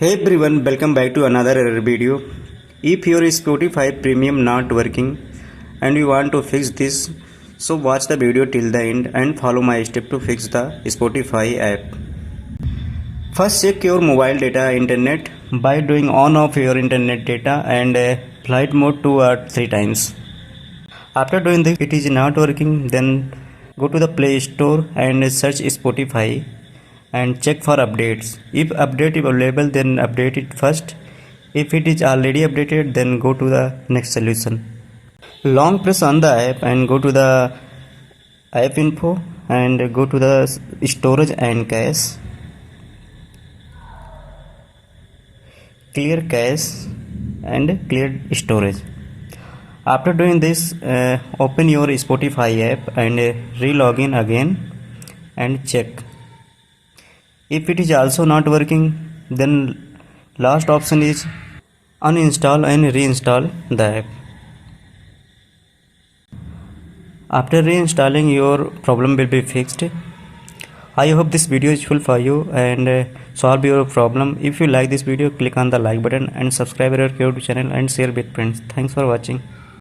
Hey everyone, welcome back to another error video. If your Spotify premium not working and you want to fix this, so watch the video till the end and follow my step to fix the Spotify app. First check your mobile data internet by doing on off your internet data and flight mode 2 or 3 times. After doing this it is not working, then go to the Play Store and search Spotify and check for updates. If update is available, then update it first. If it is already updated, then go to the next solution. Long press on the app and go to the app info and go to the storage and cache. Clear cache and clear storage. After doing this, open your Spotify app and re-login again and check. If it is also not working, then last option is uninstall and reinstall the app. After reinstalling, your problem will be fixed. I hope this video is useful for you and solve your problem. If you like this video, click on the like button and subscribe our YouTube channel and share with friends. Thanks for watching.